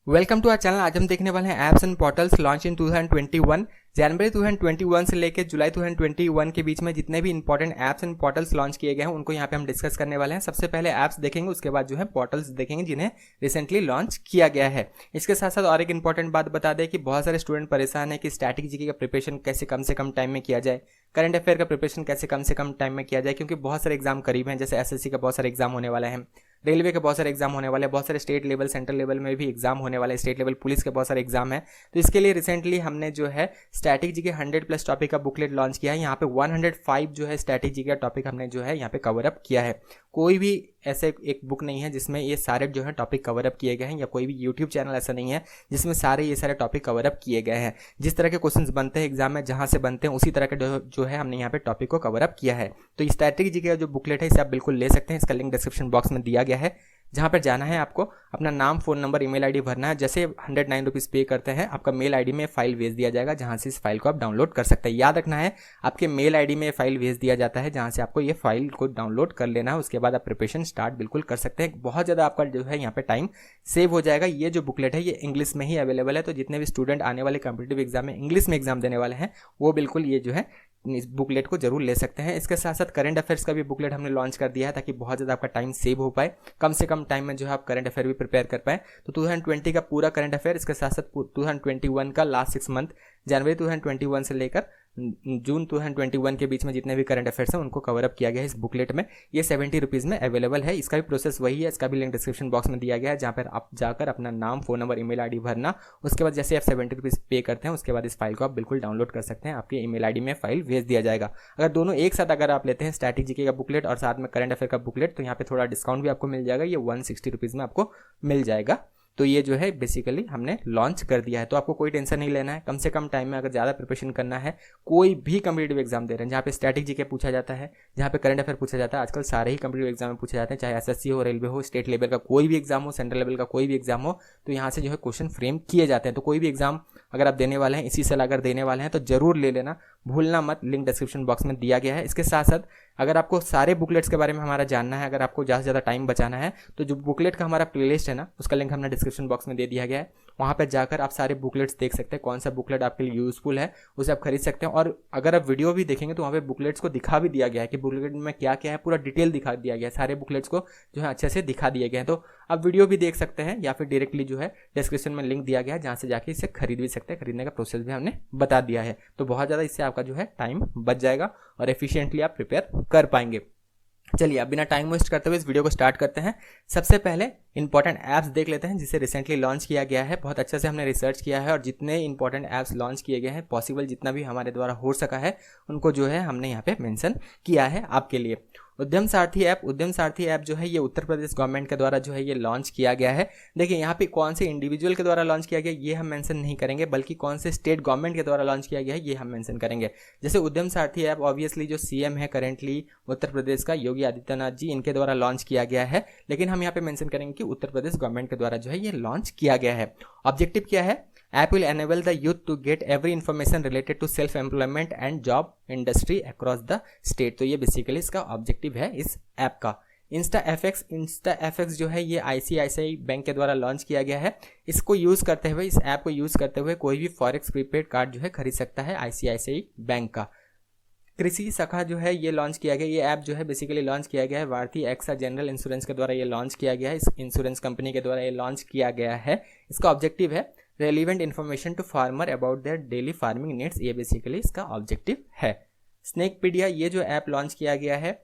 Welcome to our channel. आज हम देखने वाले हैं apps and portals launch in 2021। जनवरी 2021 से लेकर जुलाई 2021 के बीच में जितने भी important apps and portals launch किए गए हैं उनको यहाँ पे हम डिस्कस करने वाले हैं। सबसे पहले एप्स देखेंगे, उसके बाद जो है पोर्टल्स देखेंगे जिन्हें रिसेंटली लॉन्च किया गया है। इसके साथ साथ और एक इंपॉर्टेंट बात बता दें कि बहुत सारे स्टूडेंट परेशान है कि स्टैटिक जीके का प्रिपरेशन कैसे कम से कम टाइम में किया जाए, करंट अफेयर का प्रिपरेशन कैसे कम से कम टाइम में किया जाए, क्योंकि बहुत सारे एग्जाम करीब हैं। जैसे एसएससी का बहुत सारे एग्जाम होने वाले हैं, रेलवे के बहुत सारे एग्जाम होने वाले हैं, बहुत सारे स्टेट लेवल सेंट्रल लेवल में भी एग्जाम होने वाले हैं, स्टेट लेवल पुलिस के बहुत सारे एग्जाम हैं। तो इसके लिए रिसेंटली हमने जो है स्टैटिक जीके 100+ टॉपिक का बुकलेट लॉन्च किया है। यहाँ पे 105 जो है स्टैटिक जीके का टॉपिक हमने जो है यहाँ पे कवर अप किया है। कोई भी ऐसे एक बुक नहीं है जिसमें ये सारे जो है टॉपिक कवर अप किए गए हैं, या कोई भी यूट्यूब चैनल ऐसा नहीं है जिसमें ये सारे टॉपिक कवर अप किए गए हैं। जिस तरह के क्वेश्चंस बनते हैं एग्जाम में, जहां से बनते हैं उसी तरह के जो है हमने यहाँ पे टॉपिक को कवर अप किया है। तो स्टैटिक जीके का जो बुकलेट है इसे आप बिल्कुल ले सकते हैं। इसका लिंक डिस्क्रिप्शन बॉक्स में दिया गया है। जहाँ पर जाना है आपको अपना नाम, फ़ोन नंबर, ईमेल आईडी भरना है। जैसे 109 रुपीज़ पे करते हैं आपका मेल आईडी में फाइल भेज दिया जाएगा, जहाँ से इस फाइल को आप डाउनलोड कर सकते हैं। याद रखना है आपके मेल आईडी में फाइल भेज दिया जाता है, जहाँ से आपको ये फाइल को डाउनलोड कर लेना है। उसके बाद आप प्रिपरेशन स्टार्ट बिल्कुल कर सकते हैं। बहुत ज़्यादा आपका जो है यहाँ पे टाइम सेव हो जाएगा। ये जो बुकलेट है ये इंग्लिश में ही अवेलेबल है, तो जितने भी स्टूडेंट आने वाले कॉम्पिटिटिव एग्जाम में इंग्लिश में एग्जाम देने वाले हैं वो बिल्कुल ये जो है इस बुकलेट को जरूर ले सकते हैं। इसके साथ साथ करंट अफेयर्स का भी बुकलेट हमने लॉन्च कर दिया है, ताकि बहुत ज़्यादा आपका टाइम सेव हो पाए, कम से कम टाइम में जो है आप करंट अफेयर भी प्रिपेयर कर पाए। तो 2020 का पूरा करंट अफेयर, इसके साथ साथ 2021 का लास्ट 6 मंथ, जनवरी 2021 से लेकर जून 2021 के बीच में जितने भी करंट अफेयर्स हैं उनको कवर अप किया गया है इस बुकलेट में। ये 70 रुपीज़ में अवेलेबल है। इसका भी प्रोसेस वही है, इसका भी लिंक डिस्क्रिप्शन बॉक्स में दिया गया है, जहाँ पर आप जाकर अपना नाम, फ़ोन नंबर, ईमेल आईडी भरना। उसके बाद जैसे आप 70 रुपीज़ पे करते हैं उसके बाद इस फाइल को आप बिल्कुल डाउनलोड कर सकते हैं। आपके ईमेल आईडी में फाइल भेज दिया जाएगा। अगर दोनों एक साथ अगर आप लेते हैं स्टैटिक जीके का बुकलेट और साथ में करंट अफेयर का बुकलेट, तो यहाँ पे थोड़ा डिस्काउंट भी आपको मिल जाएगा। ये 160 रुपीज़ में आपको मिल जाएगा। तो ये जो है बेसिकली हमने लॉन्च कर दिया है। तो आपको कोई टेंशन नहीं लेना है। कम से कम टाइम में अगर ज़्यादा प्रिपरेशन करना है, कोई भी कॉम्पिटिटिव एग्जाम दे रहे हैं जहाँ पे स्टैटिक जीके पूछा जाता है, जहाँ पे करंट अफेयर पूछा जाता है, आजकल सारे ही कॉम्पिटिटिव एग्जाम में पूछे जाते हैं, चाहे एसएससी हो, रेलवे हो, स्टेट लेवल का कोई भी एग्जाम हो, सेंट्रल लेवल का कोई भी एग्जाम हो, तो यहाँ से जो है क्वेश्चन फ्रेम किए जाते हैं। तो कोई भी एग्जाम अगर आप देने वाले हैं, इसी साल अगर देने वाले हैं, तो जरूर ले लेना, भूलना मत। लिंक डिस्क्रिप्शन बॉक्स में दिया गया है। इसके साथ साथ अगर आपको सारे बुकलेट्स के बारे में हमारा जानना है, अगर आपको ज़्यादा से ज़्यादा टाइम बचाना है, तो जो बुकलेट का हमारा प्लेलिस्ट है ना, उसका लिंक हमने डिस्क्रिप्शन बॉक्स में दे दिया गया है। वहाँ पर जाकर आप सारे बुकलेट्स देख सकते हैं, कौन सा बुकलेट आपके लिए यूज़फुल है उसे आप खरीद सकते हैं। और अगर आप वीडियो भी देखेंगे तो वहाँ पे बुकलेट्स को दिखा भी दिया गया है कि बुकलेट में क्या क्या है, पूरा डिटेल दिखा दिया गया है। सारे बुकलेट्स को जो है अच्छे से दिखा दिए गए हैं। तो आप वीडियो भी देख सकते हैं, या फिर डायरेक्टली जो है डिस्क्रिप्शन में लिंक दिया गया है, जहाँ से जाके इसे खरीद भी सकते हैं। खरीदने का प्रोसेस भी हमने बता दिया है। तो बहुत ज़्यादा इससे आपका जो है टाइम बच जाएगा और एफिशिएंटली आप प्रिपेयर कर पाएंगे। चलिए अब बिना टाइम वेस्ट करते हुए इस वीडियो को स्टार्ट करते हैं। सबसे पहले इंपॉर्टेंट ऐप्स देख लेते हैं जिसे रिसेंटली लॉन्च किया गया है। बहुत अच्छे से हमने रिसर्च किया है और जितने इंपॉर्टेंट ऐप्स लॉन्च किए गए हैं, पॉसिबल जितना भी हमारे द्वारा हो सका है उनको जो है हमने यहाँ पे मेंशन किया है आपके लिए। उद्यम सारथी ऐप जो है ये उत्तर प्रदेश गवर्नमेंट के द्वारा जो है ये लॉन्च किया गया है। देखिए यहाँ पे कौन से इंडिविजुअल के द्वारा लॉन्च किया गया ये हम मेंशन नहीं करेंगे, बल्कि कौन से स्टेट गवर्नमेंट के द्वारा लॉन्च किया गया है ये हम मेंशन करेंगे। जैसे उद्यम सारथी ऐप ऑब्वियसली जो सीएम है करेंटली उत्तर प्रदेश का, योगी आदित्यनाथ जी, इनके द्वारा लॉन्च किया गया है। लेकिन हम यहाँ पे मेंशन करेंगे कि उत्तर प्रदेश गवर्नमेंट के द्वारा जो है ये लॉन्च किया गया है। ऑब्जेक्टिव क्या है? App will enable the youth to get every information related to self employment and job industry across the state. तो ये बेसिकली इसका ऑब्जेक्टिव है इस ऐप का। इंस्टा एफएक्स जो है ये आईसीआईसीआई बैंक के द्वारा लॉन्च किया गया है। इसको यूज़ करते हुए, इस ऐप को यूज़ करते हुए कोई भी फॉरेक्स प्रीपेड कार्ड जो है खरीद सकता है आईसीआईसीआई बैंक का। कृषि शाखा जो है ये लॉन्च किया गया। ये ऐप जो है बेसिकली लॉन्च किया गया है भारतीय एक्सा जनरल इंश्योरेंस के द्वारा ये लॉन्च किया गया है। इस इंश्योरेंस कंपनी के द्वारा ये लॉन्च किया गया है। इसका ऑब्जेक्टिव है relevant information to farmer about their daily farming needs. ये बेसिकली इसका ऑब्जेक्टिव है। स्नेकपीडिया ये जो ऐप लॉन्च किया गया है,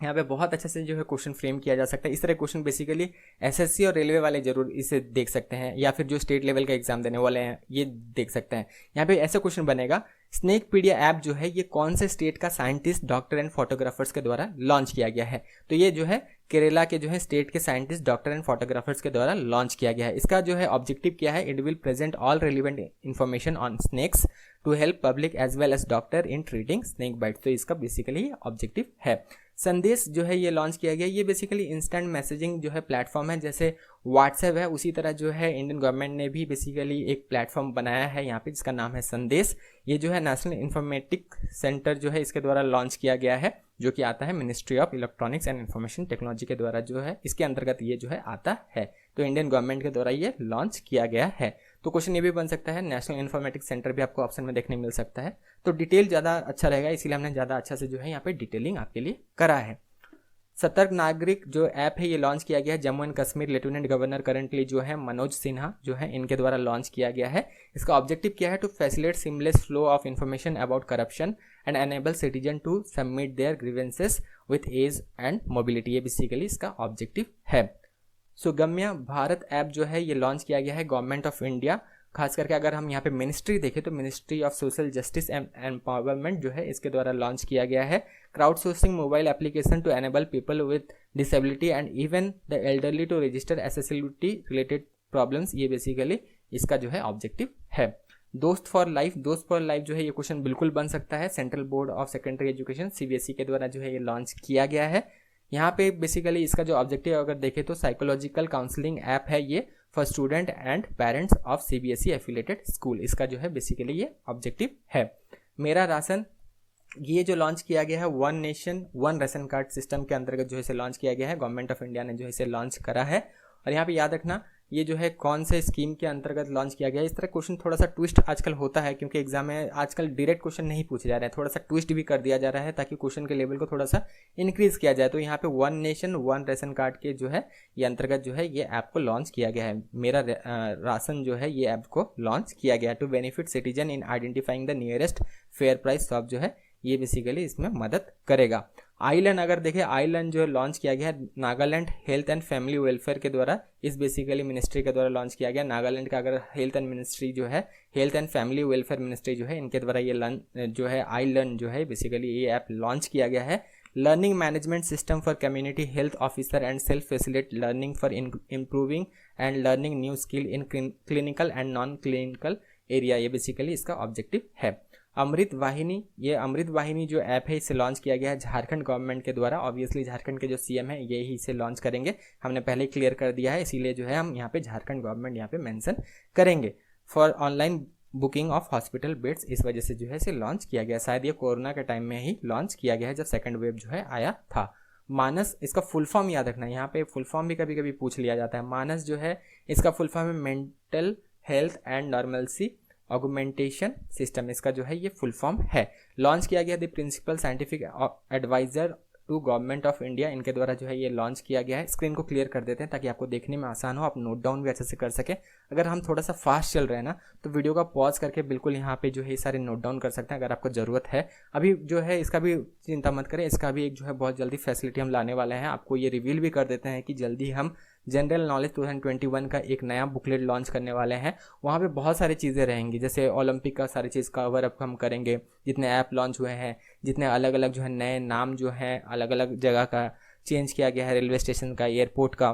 यहाँ पे बहुत अच्छे से जो है क्वेश्चन फ्रेम किया जा सकता है। इस तरह क्वेश्चन बेसिकली एसएससी और रेलवे वाले जरूर इसे देख सकते हैं, या फिर जो स्टेट लेवल का एग्जाम देने वाले हैं ये देख सकते हैं। यहाँ पे ऐसा क्वेश्चन बनेगा, स्नेकपीडिया ऐप जो है ये कौन से स्टेट का साइंटिस्ट, डॉक्टर एंड फोटोग्राफर्स के द्वारा लॉन्च किया गया है? तो ये जो है केरला के जो है स्टेट के साइंटिस्ट, डॉक्टर एंड फोटोग्राफर्स के द्वारा लॉन्च किया गया है। इसका जो है ऑब्जेक्टिव क्या है? It will present all relevant information on snakes to help public as well as doctor in treating snake bite. तो इसका बेसिकली ऑब्जेक्टिव है। संदेश जो है ये लॉन्च किया गया। ये बेसिकली इंस्टेंट मैसेजिंग जो है प्लेटफॉर्म है, जैसे व्हाट्सएप है उसी तरह जो है इंडियन गवर्नमेंट ने भी बेसिकली एक प्लेटफॉर्म बनाया है यहाँ पे, जिसका नाम है संदेश। ये जो है नेशनल इंफॉर्मेटिक सेंटर जो है इसके द्वारा लॉन्च किया गया है। जो कि आता है ministry of electronics and information technology के द्वारा जो है इसके अंतर्गत ये जो है आता है। तो इंडियन गवर्नमेंट के द्वारा ये लॉन्च किया गया है। तो क्वेश्चन ये भी बन सकता है, नेशनल इन्फॉर्मेटिक्स सेंटर भी आपको ऑप्शन में देखने मिल सकता है। तो डिटेल ज़्यादा अच्छा रहेगा, इसीलिए हमने ज़्यादा अच्छा से जो है यहाँ पे डिटेलिंग आपके लिए करा है। सतर्क नागरिक जो ऐप है ये लॉन्च किया गया है Jammu and Kashmir lieutenant governor currently जो है मनोज सिन्हा जो है इनके द्वारा लॉन्च किया गया है। इसका ऑब्जेक्टिव क्या है? To facilitate seamless flow of information about corruption and enable citizen to submit their grievances with ease and mobility. ये बेसिकली इसका ऑब्जेक्टिव है। सुगम्य भारत ऐप जो है ये लॉन्च किया गया है गवर्नमेंट ऑफ इंडिया। खास करके अगर हम यहाँ पे मिनिस्ट्री देखें तो ministry of social justice and empowerment जो है इसके द्वारा लॉन्च किया गया है। Crowd sourcing mobile application to enable people with disability and even the elderly to register accessibility related problems. ये बेसिकली इसका जो है ऑब्जेक्टिव है। दोस्त फॉर लाइफ जो है ये क्वेश्चन बिल्कुल बन सकता है। Central board of secondary education CBSE के द्वारा जो है ये लॉन्च किया गया है। यहाँ पे बेसिकली इसका जो ऑब्जेक्टिव अगर देखें तो साइकोलॉजिकल काउंसलिंग ऐप है ये for student and parents of CBSE affiliated school. इसका जो है बेसिकली ये ऑब्जेक्टिव है। मेरा राशन ये जो लॉन्च किया गया है one nation one ration card system के अंतर्गत जो है इसे लॉन्च किया गया है। गवर्नमेंट ऑफ इंडिया ने जो है इसे लॉन्च करा है। और यहाँ पे याद रखना ये जो है कौन से स्कीम के अंतर्गत लॉन्च किया गया है। इस तरह क्वेश्चन थोड़ा सा ट्विस्ट आजकल होता है क्योंकि एग्जाम में आजकल डायरेक्ट क्वेश्चन नहीं पूछे जा रहे हैं, थोड़ा सा ट्विस्ट भी कर दिया जा रहा है ताकि क्वेश्चन के लेवल को थोड़ा सा इंक्रीज किया जाए। तो यहाँ पे one nation one ration card के जो है ये अंतर्गत जो है ये ऐप को लॉन्च किया गया है। मेरा राशन जो है ये ऐप को लॉन्च किया गया है to benefit citizen in identifying the nearest fair price shop जो है ये बेसिकली इसमें मदद करेगा। आईलैंड अगर देखें आईलैंड जो है लॉन्च किया गया है Nagaland health and family welfare के द्वारा। इस बेसिकली मिनिस्ट्री के द्वारा लॉन्च किया गया। नागालैंड का अगर हेल्थ एंड मिनिस्ट्री जो है health and family welfare ministry जो है इनके द्वारा ये जो है आईलैंड जो है बेसिकली ये ऐप लॉन्च किया गया है। Learning management system for community health officer and self facilitate learning for improving and learning new skill in clinical and non clinical area. ये बेसिकली इसका ऑब्जेक्टिव है। अमृत वाहिनी जो ऐप है इसे लॉन्च किया गया है झारखंड गवर्नमेंट के द्वारा। ऑब्वियसली झारखंड के जो CM है ये ही इसे लॉन्च करेंगे, हमने पहले ही क्लियर कर दिया है, इसीलिए जो है हम यहाँ पे झारखंड गवर्नमेंट यहाँ पे मेंशन करेंगे। For online booking of hospital beds, इस वजह से जो है इसे लॉन्च किया गया। शायद ये कोरोना के टाइम में ही लॉन्च किया गया है जब सेकेंड वेव जो है आया था। मानस इसका फुल फॉर्म याद रखना, यहाँ पे फुल फॉर्म भी कभी कभी पूछ लिया जाता है। मानस जो है इसका फुल फॉर्म है mental health and normalcy augmentation system, इसका जो है ये फुल फॉर्म है। लॉन्च किया गया the principal scientific advisor to government of India, इनके द्वारा जो है ये लॉन्च किया गया है। स्क्रीन को क्लियर कर देते हैं ताकि आपको देखने में आसान हो, आप नोट डाउन भी अच्छे से कर सकें। अगर हम थोड़ा सा फास्ट चल रहे हैं ना तो वीडियो का पॉज करके बिल्कुल यहाँ पे जो है ये सारे नोट डाउन कर सकते हैं अगर आपको ज़रूरत है। अभी जो है इसका भी चिंता मत करें, इसका भी एक जो है बहुत जल्दी फैसिलिटी हम लाने वाले हैं। आपको ये रिवील भी कर देते हैं कि जल्दी हम जनरल नॉलेज 2021 का एक नया बुकलेट लॉन्च करने वाले हैं। वहाँ पे बहुत सारी चीज़ें रहेंगी, जैसे ओलंपिक का सारी चीज़ कवर अप हम करेंगे, जितने ऐप लॉन्च हुए हैं, जितने अलग अलग जो है नए नाम जो हैं अलग अलग जगह का चेंज किया गया है, रेलवे स्टेशन का, एयरपोर्ट का,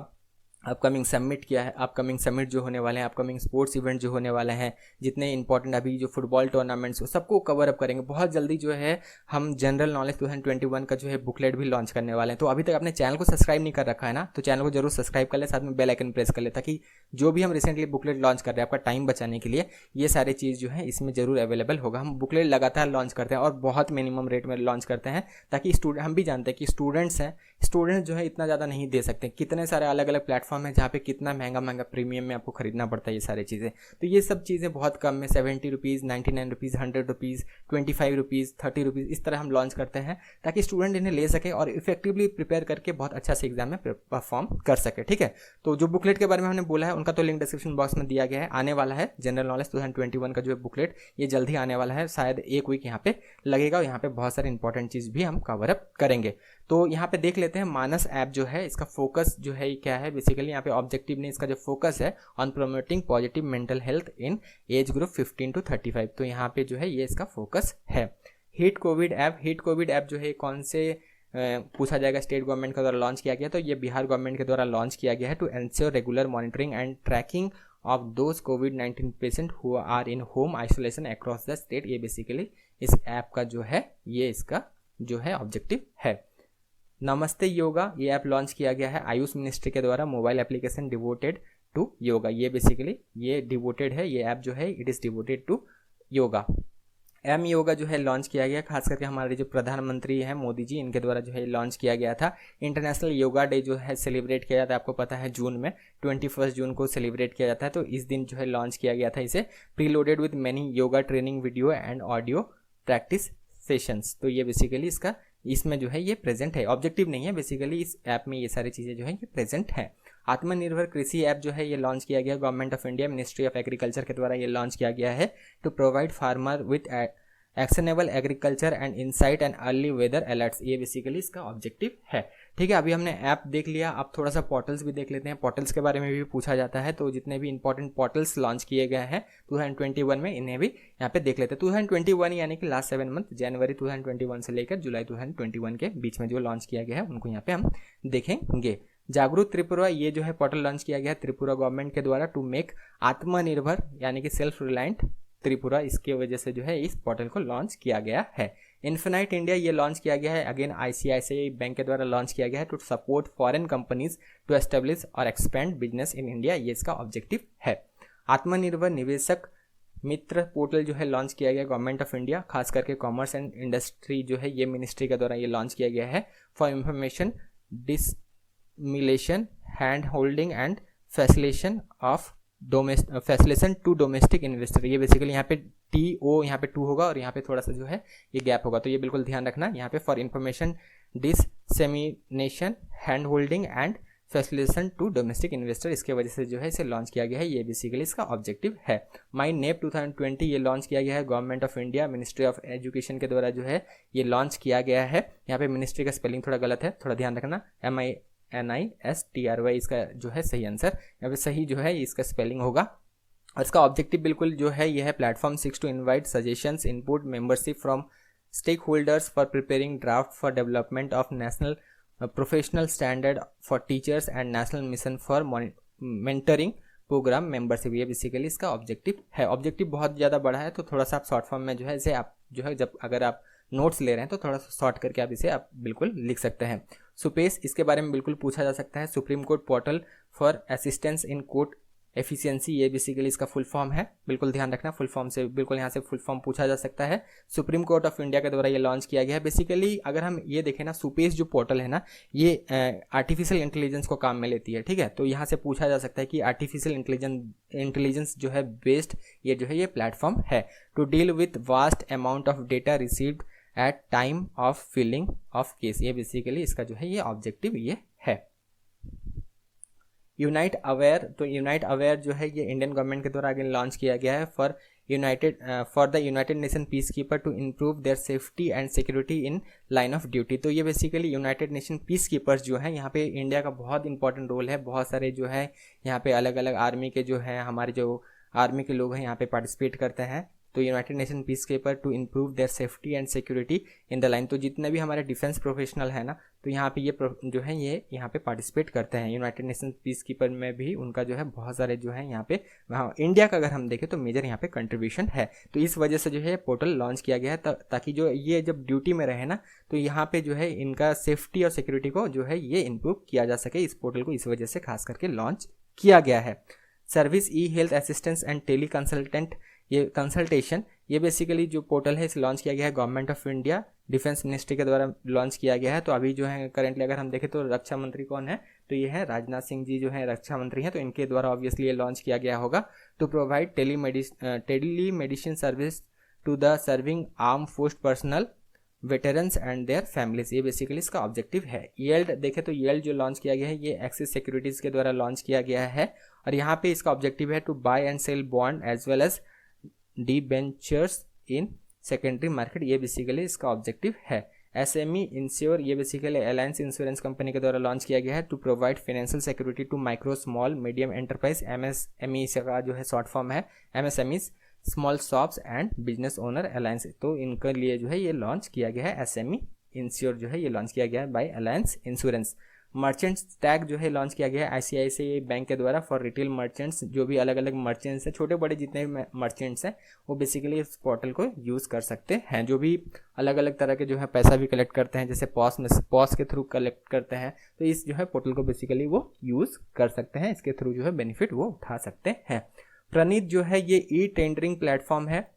अपकमिंग समिट जो होने वाले हैं, अपकमिंग स्पोर्ट्स इवेंट जो होने वाले हैं, जितने इंपॉर्टेंट अभी जो फुटबॉल टूर्नामेंट्स हो सबको कवर अप करेंगे। बहुत जल्दी जो है हम जनरल नॉलेज 2021 का जो है बुकलेट भी लॉन्च करने वाले हैं। तो अभी तक अपने चैनल को सब्सक्राइब नहीं कर रखा है ना, तो चैनल को जरूर सब्सक्राइब कर ले, साथ में बेल आइकन प्रेस कर ले, ताकि जो भी हम रिसेंटली बुकलेट लॉन्च कर रहे हैं आपका टाइम बचाने के लिए ये सारी चीज़ जो है इसमें जरूर अवेलेबल होगा। हम बुकलेट लगातार लॉन्च करते हैं और बहुत मिनिमम रेट में लॉन्च करते हैं, ताकि हम भी जानते हैं कि स्टूडेंट्स जो है इतना ज़्यादा नहीं दे सकते। कितने सारे अलग अलग प्लेटफॉर्म है जहाँ पे कितना महंगा प्रीमियम में आपको खरीदना पड़ता है ये सारी चीज़ें। तो ये सब चीज़ें बहुत कम में 70 rupees, 99 rupees, 100 rupees, 25 rupees, 30 rupees, इस तरह हम लॉन्च करते हैं ताकि स्टूडेंट इन्हें ले सके और इफेक्टिवली प्रिपेयर करके बहुत अच्छा से एग्जाम में परफॉर्म कर सके। ठीक है, तो जो बुकलेट के बारे में हमने बोला है उनका तो लिंक डिस्क्रिप्शन बॉक्स में दिया गया है। आने वाला है जनरल नॉलेज 2021 का जो है बुकलेट, ये जल्द ही आने वाला है, शायद एक वीक यहाँ पे लगेगा और यहाँ पे बहुत सारे इंपॉर्टेंट चीज़ भी हम कवर अप करेंगे। तो यहाँ पे देख लेते हैं मानस ऐप जो है इसका फोकस जो है क्या है। बेसिकली यहाँ पे ऑब्जेक्टिव ने इसका जो फोकस है on promoting positive mental health in age group 15 to 35, तो यहाँ पे जो है ये इसका फोकस है। हिट कोविड ऐप जो है कौन से पूछा जाएगा स्टेट गवर्नमेंट के द्वारा लॉन्च किया गया, तो ये बिहार गवर्नमेंट के द्वारा लॉन्च किया गया है to ensure regular monitoring and tracking of those कोविड-19 patient who are in home isolation across the state. ये बेसिकली इस ऐप का जो है ये इसका जो है ऑब्जेक्टिव है। नमस्ते योगा ये ऐप लॉन्च किया गया है आयुष मिनिस्ट्री के द्वारा, mobile application devoted to yoga. ये बेसिकली ये डिवोटेड है, ये ऐप जो है it is devoted to yoga. M yoga जो है लॉन्च किया गया, खास करके हमारे जो प्रधानमंत्री हैं मोदी जी, इनके द्वारा जो है लॉन्च किया गया था। इंटरनेशनल योगा डे जो है सेलिब्रेट किया जाता है, आपको पता है जून में 21 जून को सेलिब्रेट किया जाता है, तो इस दिन जो है लॉन्च किया गया था इसे। Preloaded with many yoga training video and audio practice sessions. तो ये बेसिकली इसका इसमें जो है ये प्रेजेंट है, ऑब्जेक्टिव नहीं है, बेसिकली इस ऐप में ये सारी चीज़ें जो है ये प्रेजेंट है। आत्मनिर्भर कृषि ऐप जो है ये लॉन्च किया गया, government of India ministry of agriculture के द्वारा ये लॉन्च किया गया है, to provide farmer with actionable agriculture and insight and early weather alerts. ये बेसिकली इसका ऑब्जेक्टिव है। ठीक है, अभी हमने ऐप देख लिया, अब थोड़ा सा पोर्टल्स भी देख लेते हैं। पोर्टल्स के बारे में भी पूछा जाता है, तो जितने भी इंपॉर्टेंट पोर्टल्स लॉन्च किए गए हैं 2021 में, इन्हें भी यहाँ पे देख लेते हैं। 2021 यानी कि लास्ट 7 मंथ, जनवरी 2021 से लेकर जुलाई 2021 के बीच में जो लॉन्च किया गया है उनको यहाँ पे हम देखेंगे। जागरूक त्रिपुरा, ये जो है पोर्टल लॉन्च किया गया है त्रिपुरा गवर्नमेंट के द्वारा, टू मेक आत्मनिर्भर यानी कि सेल्फ रिलायंट त्रिपुरा, इसके वजह से जो है इस पोर्टल को लॉन्च किया गया है। इन्फिनाइट इंडिया ये लॉन्च किया गया है, अगेन ICICI बैंक के द्वारा लॉन्च किया गया है, to support foreign companies to establish और एक्सपेंड बिजनेस इन इंडिया, ये इसका ऑब्जेक्टिव है। आत्मनिर्भर निवेशक मित्र पोर्टल जो है लॉन्च किया गया गवर्नमेंट ऑफ इंडिया, खास करके कॉमर्स एंड इंडस्ट्री जो है ये मिनिस्ट्री के द्वारा ये लॉन्च किया गया है, for information dissemination hand holding and facilitation to domestic investor. ये बेसिकली यहाँ पे TO यहाँ पे 2 होगा और यहाँ पे थोड़ा सा जो है ये गैप होगा, तो ये बिल्कुल ध्यान रखना। यहाँ पे for information dissemination hand holding and facilitation to domestic investor, इसके वजह से जो है इसे लॉन्च किया गया है, ये बेसिकली इसका ऑब्जेक्टिव है। माई नेप 2020 ये लॉन्च किया गया है government of India ministry of education के द्वारा जो है ये लॉन्च किया गया है। यहाँ पे मिनिस्ट्री का स्पेलिंग थोड़ा गलत है, थोड़ा ध्यान रखना, MINISTRY इसका जो है सही आंसर, यहाँ पे सही जो है इसका स्पेलिंग होगा। और इसका ऑब्जेक्टिव बिल्कुल जो है ये है, platform 6 to invite suggestions input membership from stakeholders for preparing draft for development of national professional standard for teachers and national mission for mentoring program membership. ये बेसिकली इसका ऑब्जेक्टिव है। ऑब्जेक्टिव बहुत ज़्यादा बड़ा है, तो थोड़ा सा आप शॉर्ट फॉर्म में जो है इसे आप जो है जब अगर आप नोट्स ले रहे हैं तो थोड़ा सा शॉर्ट करके आप इसे आप बिल्कुल लिख सकते हैं। सुपेस, इसके बारे में बिल्कुल पूछा जा सकता है, supreme court portal for assistance in court efficiency, ये बेसिकली इसका फुल फॉर्म है, बिल्कुल ध्यान रखना, फुल फॉर्म से बिल्कुल यहाँ से फुल फॉर्म पूछा जा सकता है। सुप्रीम कोर्ट ऑफ इंडिया के द्वारा ये लॉन्च किया गया है। बेसिकली अगर हम ये देखें ना, सुपेस जो पोर्टल है ना, ये आर्टिफिशियल इंटेलिजेंस को काम में लेती है, ठीक है, तो यहाँ से पूछा जा सकता है कि आर्टिफिशियल इंटेलिजेंस जो है बेस्ड ये जो है ये प्लेटफॉर्म है, to deal with vast amount of data received at time of filing of case. ये बेसिकली इसका जो है ये ऑब्जेक्टिव ये है। यूनाइट अवेयर, तो यूनाइट अवेयर जो है ये इंडियन गवर्नमेंट के द्वारा आगे लॉन्च किया गया है for the united nation peacekeeper to improve their safety and security in line of duty. तो ये basically united nation peacekeepers जो हैं, यहाँ पे इंडिया का बहुत इंपॉर्टेंट रोल है, बहुत सारे जो है यहाँ पे अलग अलग आर्मी के जो है हमारे जो आर्मी के लोग हैं यहाँ पे पार्टिसिपेट करते हैं। तो united nation peacekeeper to improve their safety and security in the line, तो जितने भी हमारे डिफेंस प्रोफेशनल है ना, तो यहाँ पे ये जो है ये यहाँ पे पार्टिसिपेट करते हैं। यूनाइटेड नेशन पीस कीपर में भी उनका जो है बहुत सारे जो है यहाँ पे, वहाँ इंडिया का अगर हम देखें तो मेजर यहाँ पे कंट्रीब्यूशन है। तो इस वजह से जो है पोर्टल लॉन्च किया गया है, ताकि जो ये जब ड्यूटी में रहे ना, तो यहाँ पे जो है इनका सेफ्टी और सिक्योरिटी को जो है ये इम्प्रूव किया जा सके। इस पोर्टल को इस वजह से खास करके लॉन्च किया गया है। Service e health assistance and tele consultant, ये कंसल्टेशन, ये बेसिकली जो पोर्टल है इसे लॉन्च किया गया है government of India defence ministry के द्वारा लॉन्च किया गया है। तो अभी जो है करेंटली अगर हम देखें तो रक्षा मंत्री कौन है, तो ये है राजनाथ सिंह जी जो है रक्षा मंत्री हैं, तो इनके द्वारा ऑब्वियसली ये लॉन्च किया गया होगा। To provide telemedicine service to the serving arm force personnel veterans and their families, ये बेसिकली इसका ऑब्जेक्टिव है। येल्ड देखें तो येल्ड जो लॉन्च किया गया है ये एक्सिस सिक्योरिटीज़ के द्वारा लॉन्च किया गया है, और यहाँ पे इसका ऑब्जेक्टिव है to buy and sell bond as well as debentures in secondary market, ये बेसिकली इसका ऑब्जेक्टिव है। SME इंश्योर, ये बेसिकली अलायंस इंश्योरेंस कंपनी के द्वारा लॉन्च किया गया है, to provide financial security to micro small medium enterprise, MSME का जो है शॉर्ट फॉर्म है, MSMEs small shops and business owner alliance, तो इनके लिए जो है ये लॉन्च किया गया है। SME इंश्योर जो है ये लॉन्च किया गया है by alliance insurance. Merchants tag जो है लॉन्च किया गया है ICICI बैंक के द्वारा फॉर रिटेल मर्चेंट्स, जो भी अलग अलग मर्चेंट्स हैं, छोटे बड़े जितने भी मर्चेंट्स हैं वो बेसिकली इस पोर्टल को यूज़ कर सकते हैं। जो भी अलग अलग तरह के जो है पैसा भी कलेक्ट करते हैं, जैसे पॉस के थ्रू कलेक्ट करते हैं, तो इस जो है पोर्टल को बेसिकली वो यूज़ कर सकते हैं, इसके थ्रू जो है बेनिफिट वो उठा सकते हैं। प्रणीत जो है ये ई टेंडरिंग प्लेटफॉर्म है,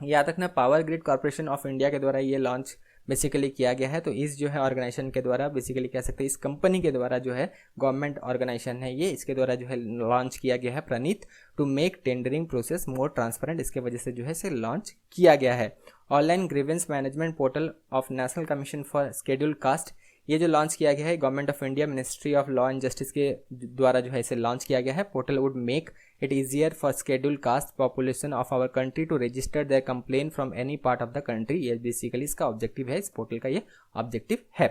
याद रखना power grid corporation of India के द्वारा ये लॉन्च बेसिकली किया गया है। तो इस जो है ऑर्गेनाइजेशन के द्वारा बेसिकली कह सकते हैं इस कंपनी के द्वारा जो है गवर्नमेंट ऑर्गेनाइजेशन है ये, इसके द्वारा जो है लॉन्च किया गया है Praneet to make tendering process more transparent, इसके वजह से जो है इसे लॉन्च किया गया है। Online grievance management portal of national commission for schedule caste, ये जो लॉन्च किया गया है government of India ministry of law and justice के द्वारा जो है इसे लॉन्च किया गया है। Portal would make it easier for schedule caste population of our country to register their complain from any part of the country, ये basically इसका ऑब्जेक्टिव है, इस पोर्टल का ये ऑब्जेक्टिव है।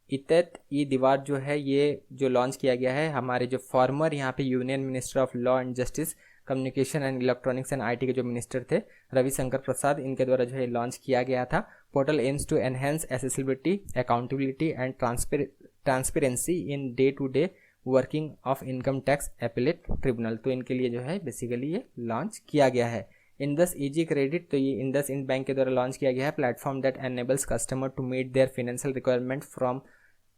इतत ई दीवार जो है ये जो लॉन्च किया गया है हमारे जो फॉर्मर यहाँ पे union minister of law and justice communication and electronics and IT के जो मिनिस्टर थे रविशंकर प्रसाद, इनके द्वारा जो है लॉन्च किया गया था। Portal aims to enhance accessibility, accountability and transparency in day to day working of income tax appellate tribunal, तो इनके लिए जो है बेसिकली ये लॉन्च किया गया है। इंडस इजी क्रेडिट, तो ये इंडस इंड बैंक के द्वारा लॉन्च किया गया है platform that enables customer to meet their financial requirement from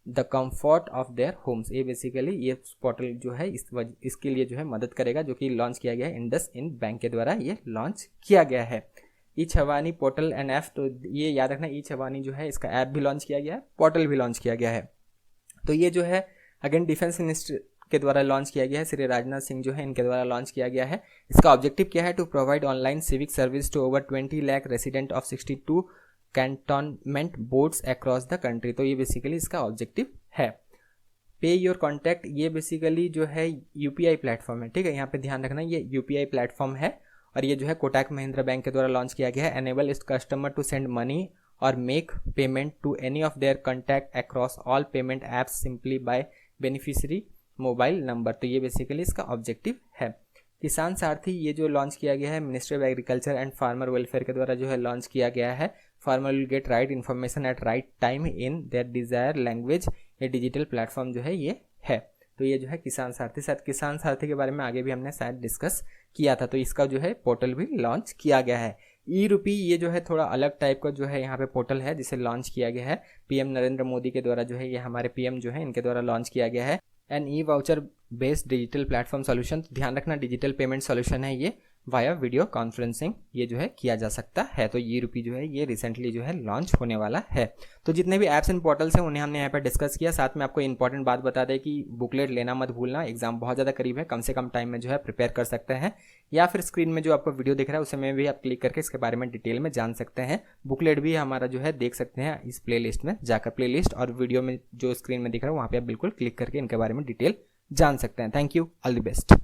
the comfort of their homes, ये बेसिकली ये पोर्टल जो है इसके लिए जो है मदद करेगा, जो कि लॉन्च किया गया है इंडस इंड बैंक के द्वारा ये लॉन्च किया गया है। ई छवानी पोर्टल एंड ऐप, तो ये याद रखना ई छवानी जो है इसका ऐप भी लॉन्च किया गया है, पोर्टल भी लॉन्च किया गया है। तो ये जो है अगेन डिफेंस मिनिस्टर के द्वारा लॉन्च किया गया है, श्री राजनाथ सिंह जो है इनके द्वारा लॉन्च किया गया है। इसका ऑब्जेक्टिव क्या है, to provide online civic service to over 20 lakh resident of 62 cantonment boards across the country, तो ये बेसिकली इसका ऑब्जेक्टिव है। पे योर कॉन्टैक्ट, ये बेसिकली जो है यूपीआई प्लेटफॉर्म है, ठीक है, यहाँ पे ध्यान रखना ये यूपीआई प्लेटफॉर्म है और ये जो है कोटक महिंद्रा बैंक के द्वारा लॉन्च किया गया है। Enables customer to send money और make payment to any of their contact across all payment apps simply by beneficiary mobile number, तो ये बेसिकली इसका ऑब्जेक्टिव है। किसान सारथी, ये जो लॉन्च किया गया है ministry of agriculture and farmer welfare के द्वारा जो है लॉन्च किया गया है। Farmer will get right information at right time in their Dzire language, ये डिजिटल प्लेटफॉर्म जो है ये है। तो ये जो है किसान सारथी, शायद किसान सारथी के बारे में आगे भी हमने शायद डिस्कस किया था, तो इसका जो है पोर्टल भी लॉन्च किया गया है। ई रूपी, ये जो है थोड़ा अलग टाइप का जो है यहाँ पे पोर्टल है जिसे लॉन्च किया गया है पीएम नरेंद्र मोदी के द्वारा, जो है ये हमारे पीएम जो है इनके द्वारा लॉन्च किया गया है। An e voucher based digital platform solution, ध्यान रखना डिजिटल पेमेंट सॉल्यूशन है ये वाया वीडियो कॉन्फ्रेंसिंग, ये जो है किया जा सकता है। तो ये रूपी जो है ये रिसेंटली जो है लॉन्च होने वाला है। तो जितने भी ऐप्स एंड पोर्टल्स हैं उन्हें हमने यहाँ पर डिस्कस किया। साथ में आपको इंपॉर्टेंट बात बता दें कि बुकलेट लेना मत भूलना, एग्जाम बहुत ज़्यादा करीब है, कम से कम टाइम में जो है प्रिपेयर कर सकते हैं, या फिर स्क्रीन में जो आपको वीडियो दिख रहा है उसमें भी आप क्लिक करके इसके बारे में डिटेल में जान सकते हैं। बुकलेट भी हमारा जो है देख सकते हैं इस प्ले लिस्ट में जाकर, प्ले लिस्ट और वीडियो में जो स्क्रीन में दिख रहा है वहाँ पर आप बिल्कुल क्लिक करके इनके बारे में डिटेल जान सकते हैं। Thank you, all the best.